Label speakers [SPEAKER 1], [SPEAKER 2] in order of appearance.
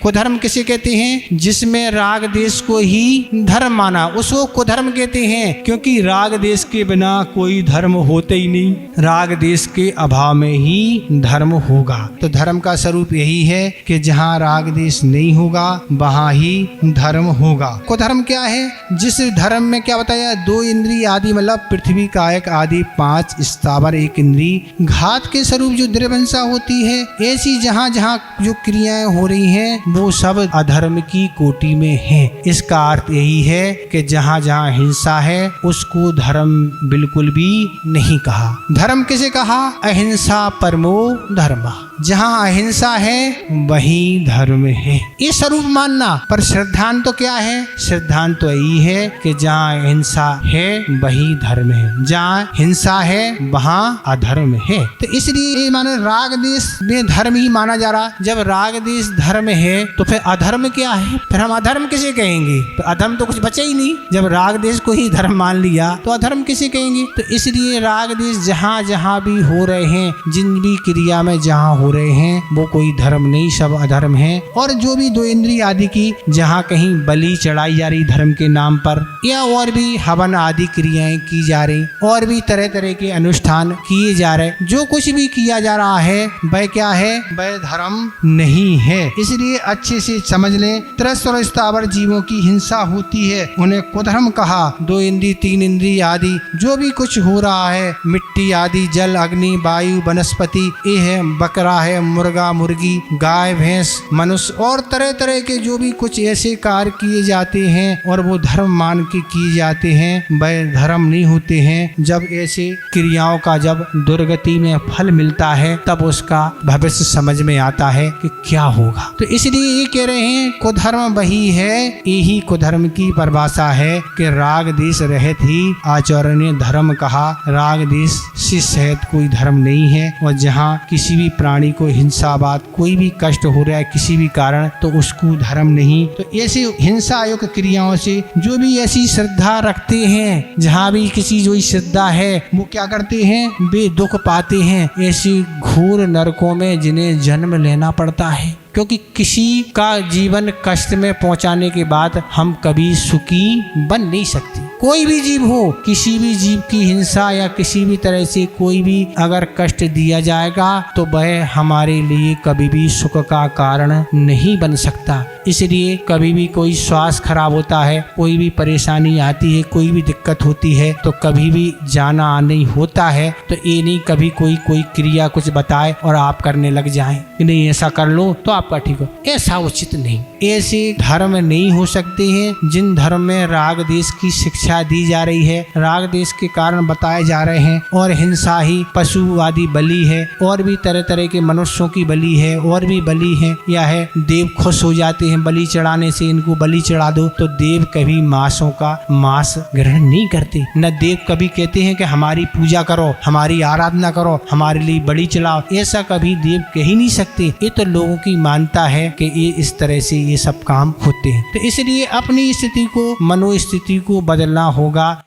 [SPEAKER 1] कुधर्म किसे कहते हैं? जिसमें राग देश को ही धर्म माना, उसको कुधर्म कहते हैं। क्योंकि राग देश के बिना कोई धर्म होते ही नहीं, राग देश के अभाव में ही धर्म होगा। तो धर्म का स्वरूप यही है कि जहाँ राग देश नहीं होगा वहाँ ही धर्म होगा। कुधर्म क्या है? जिस धर्म में क्या बताया, 2 इंद्रिय आदि मतलब पृथ्वी कायक आदि 5 स्थावर 1 इंद्रिय घात के स्वरूप जो द्रवंसा होती है, ऐसी जहाँ जहाँ जो क्रियाएं हो रही हैं वो सब अधर्म की कोटि में है। इसका अर्थ यही है कि जहाँ जहाँ हिंसा है उसको धर्म बिल्कुल भी नहीं कहा। धर्म किसे कहा? अहिंसा परमो धर्म। जहाँ अहिंसा है वही धर्म है, ये स्वरूप मानना। पर श्रद्धांत तो क्या है? श्रद्धांत तो यही है कि जहाँ अहिंसा है वही धर्म है, जहाँ हिंसा है वहाँ अधर्म है। तो इसलिए मानो राग देश में धर्म ही माना जा रहा। जब राग देश धर्म है तो फिर अधर्म क्या है? फिर हम अधर्म किसे कहेंगे? तो अधर्म तो कुछ बचा ही नहीं। जब राग देश को ही धर्म मान लिया तो अधर्म किसे कहेंगे? तो इसलिए राग देश जहाँ जहाँ भी हो रहे हैं, जिन भी क्रिया में जहाँ हो रहे हैं वो कोई धर्म नहीं, सब अधर्म है। और जो भी 2 इंद्रिय आदि की जहाँ कहीं बलि चढ़ाई जा रही धर्म के नाम पर, या और भी हवन आदि क्रियाएं की जा रही, और भी तरह तरह के अनुष्ठान किए जा रहे, जो कुछ भी किया जा रहा है वह क्या है? वह धर्म नहीं है। इसलिए अच्छे से समझ लें, त्रस्त और स्थावर जीवों की हिंसा होती है, उन्हें कुधर्म कहा। 2 इंद्रिय 3 इंद्रिय आदि जो भी कुछ हो रहा है, मिट्टी आदि, जल, अग्नि, वायु, वनस्पति, ये है, बकरा है, मुर्गा मुर्गी, गाय भैंस, मनुष्य, और तरह तरह के जो भी कुछ ऐसे कार्य किए जाते हैं और वो धर्म मान के किए जाते हैं, वह धर्म नहीं होते हैं। जब ऐसे क्रियाओं का जब दुर्गति में फल मिलता है तब उसका भविष्य समझ में आता है कि क्या होगा। तो इसलिए ये कह रहे हैं कुधर्म वही है। यही कुधर्म की परिभाषा है कि राग देश रहित ही आचार्य ने धर्म कहा। राग देश से सहित कोई धर्म नहीं है। और जहाँ किसी भी प्राणी को हिंसावाद, कोई भी कष्ट हो रहा है किसी भी कारण, तो उसको धर्म नहीं। तो ऐसे हिंसा युक्त क्रियाओं से जो भी ऐसी श्रद्धा रखते हैं, जहाँ भी किसी जो श्रद्धा है, वो क्या करते हैं? वे दुख पाते हैं ऐसी घोर नरकों में जिन्हें जन्म लेना पड़ता है। क्योंकि किसी का जीवन कष्ट में पहुंचाने के बाद हम कभी सुखी बन नहीं सकते। कोई भी जीव हो, किसी भी जीव की हिंसा या किसी भी तरह से कोई भी अगर कष्ट दिया जाएगा तो वह हमारे लिए कभी भी सुख का कारण नहीं बन सकता। इसलिए कभी भी कोई स्वास्थ्य खराब होता है, कोई भी परेशानी आती है, कोई भी दिक्कत होती है, तो कभी भी जाना आना ही होता है। तो ये नहीं कभी कोई क्रिया कुछ बताए और आप करने लग जाएं कि नहीं ऐसा कर लो तो आपका ठीक हो, ऐसा उचित नहीं। ऐसे धर्म नहीं हो सकते हैं जिन धर्म में राग देश की शिक्षा दी जा रही है, राग देश के कारण बताए जा रहे हैं। और हिंसा ही पशु आदि बलि है, और भी तरह तरह के मनुष्यों की बलि है, और भी बलि है। या है देव खुश हो जाते हैं बलि चढ़ाने से, इनको बलि चढ़ा दो। तो देव कभी मांसों का मांस ग्रहण नहीं करते। न देव कभी कहते हैं कि हमारी पूजा करो, हमारी आराधना करो, हमारे लिए बलि चढ़ाओ, ऐसा कभी देव कह ही नहीं सकते। ये तो लोगों की मानता है कि ये इस तरह से ये सब काम होते हैं। तो इसलिए अपनी स्थिति को, मनोस्थिति को बदलना होगा।